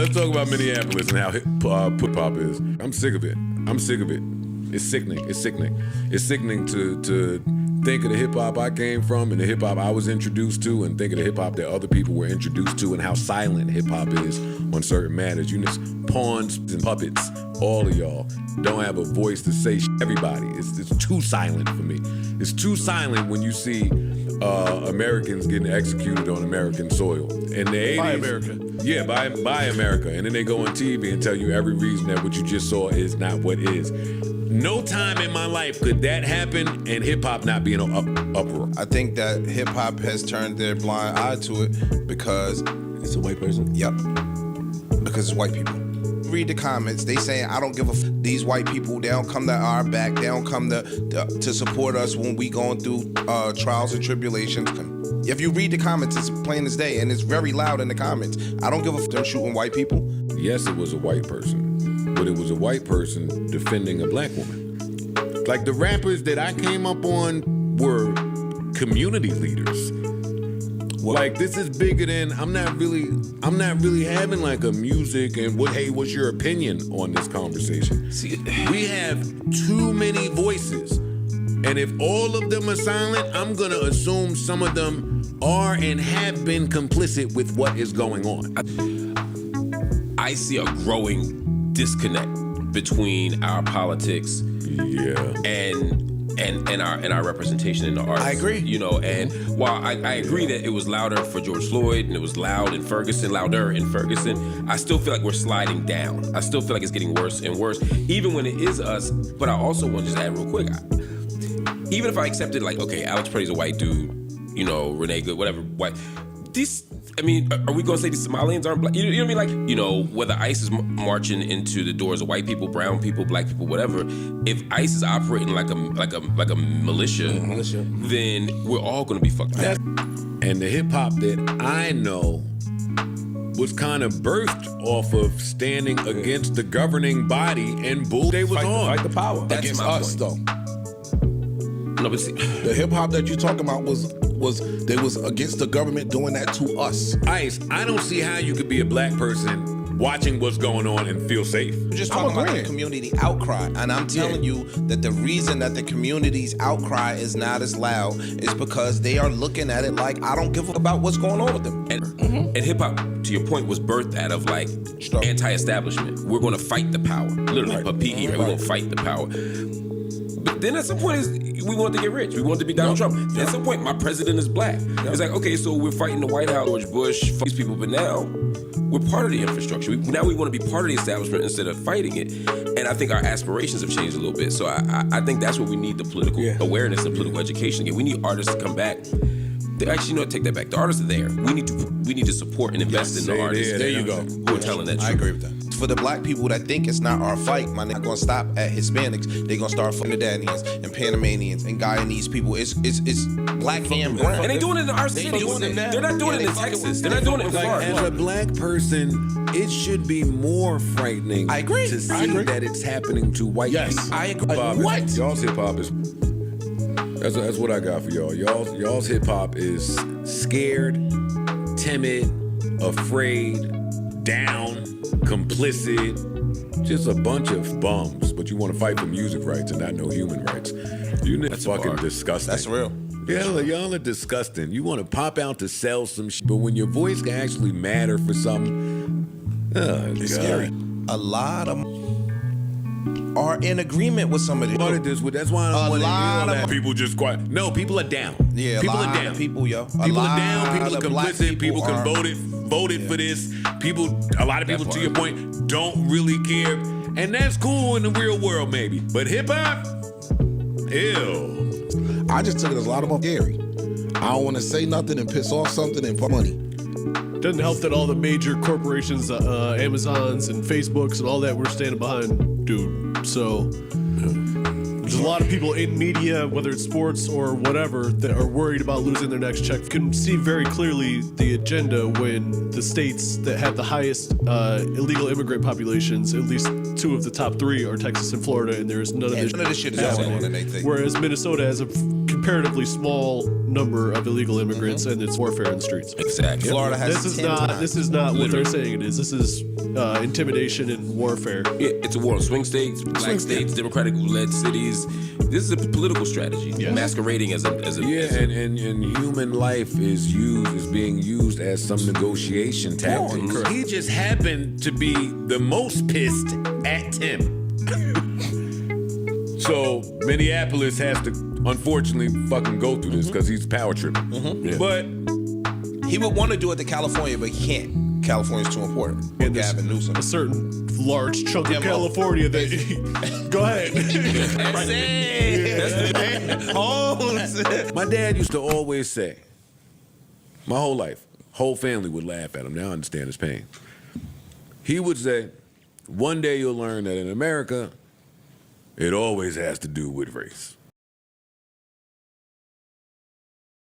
let's talk about Minneapolis and how hip hop is. I'm sick of it. It's sickening. It's sickening to think of the hip hop I came from and the hip hop I was introduced to, and think of the hip hop that other people were introduced to, and how silent hip hop is on certain matters. You just pawns and puppets. All of y'all don't have a voice to say. Everybody, it's too silent for me. It's too silent when you see Americans getting executed on American soil in the 80s. By America. Yeah, by America, and then they go on TV and tell you every reason that what you just saw is not what is. No time in my life could that happen and hip-hop not be in an uproar. I think that hip-hop has turned their blind eye to it because... It's a white person? Yep. Because it's white people. Read the comments. They saying, I don't give a these white people, they don't come to our back. They don't come to support us when we going through trials and tribulations. If you read the comments, it's plain as day, and it's very loud in the comments. I don't give a them shooting white people. Yes, it was a white person, but it was a white person defending a black woman. Like the rappers that I came up on were community leaders. Like this is bigger than I'm not really having like a music and what's your opinion on this conversation? See, we have too many voices. And if all of them are silent, I'm gonna assume some of them are and have been complicit with what is going on. I see a growing disconnect between our politics and our representation in the arts. I agree. You know, and while I agree that it was louder for George Floyd and it was louder in Ferguson, I still feel like we're sliding down. I still feel like it's getting worse and worse, even when it is us. But I also want to just add real quick, even if I accepted, like, okay, Alex Pretty's a white dude, you know, Renee Good, whatever, white. Are we gonna say these Somalians aren't black? You know what I mean? Like, you know, whether ICE is marching into the doors of white people, brown people, black people, whatever. If ICE is operating like a militia, then we're all gonna be fucked up. And the hip hop that I know was kind of birthed off of standing against the governing body and bull they was on. Fight the power. That's Against my us, point. though. No, but see, The hip hop that you're talking about was they was against the government doing that to us. ICE, I don't see how you could be a black person watching what's going on and feel safe. We're just talking about the community outcry, and I'm telling you that the reason that the community's outcry is not as loud is because they are looking at it like, I don't give a about what's going on with them. and hip hop, to your point, was birthed out of like anti-establishment. We're gonna fight the power, literally. But PE, right? We're gonna fight the power. But then at some point, we want to get rich. We want to be Donald Trump. At some point, my president is black. It's like, okay, so we're fighting the White House, George Bush, these people, but now we're part of the infrastructure. Now we want to be part of the establishment instead of fighting it. And I think our aspirations have changed a little bit. So I think that's where we need the political awareness and political education again. We need artists to come back. Actually, you know what? Take that back. The artists are there. We need to support and invest in the artists. There you go. Who are telling that truth. I agree with that. For the black people that think it's not our fight, man, they're gonna stop at Hispanics. They're gonna start fucking Trinidadians and Panamanians and Guyanese people. It's black and brown. And they doing it in our cities. They're not doing it in Texas. They're not doing it in Florida. As a black person, it should be more frightening. I agree. To see that it's happening to white people. I agree. What? Y'all's hip hop is. That's what I got for y'all. Y'all's hip hop is scared, timid, afraid, down, complicit, just a bunch of bums. But you want to fight for music rights and not know human rights. You niggas fucking disgusting. That's real. Yeah, y'all are disgusting. You want to pop out to sell some shit, but when your voice can actually matter for something, it's scary. A lot of are in agreement with some of this. That's why I don't want to hear that. of People just quiet. No, people are down. Yeah, people a lot are down. Of people, yo. People are down. People are complicit. People are voted for this. A lot of people, to your point, don't really care, and that's cool in the real world, maybe. But hip hop, ew. I just took it as a lot of them scary. I don't want to say nothing and piss off something and for money. Doesn't help that all the major corporations, Amazons and Facebooks and all that, we're standing behind, dude. So there's a lot of people in media, whether it's sports or whatever, that are worried about losing their next check. You can see very clearly the agenda when the states that have the highest illegal immigrant populations, at least two of the top three are Texas and Florida, and there is none of this shit is going on in they think. Whereas Minnesota has a comparatively small number of illegal immigrants, and it's warfare in the streets. Exactly. Florida has This is 10 not. times. This is not what they're saying it is. This is intimidation and warfare. Yeah, it's a war on swing states, black states, Democratic-led cities. This is a political strategy, masquerading as a Yeah, and human life is being used as some negotiation tactic. He just happened to be the most pissed at Tim. So Minneapolis has to unfortunately fucking go through this because he's power tripping. Yeah. But He would want to do it to California, but he can't. California's too important. For And there's Gavin Newsom. a certain large chunk of Demo. California that. Go ahead. my dad used to always say, my whole life, whole family would laugh at him. Now I understand his pain. He would say, one day you'll learn that in America, it always has to do with race.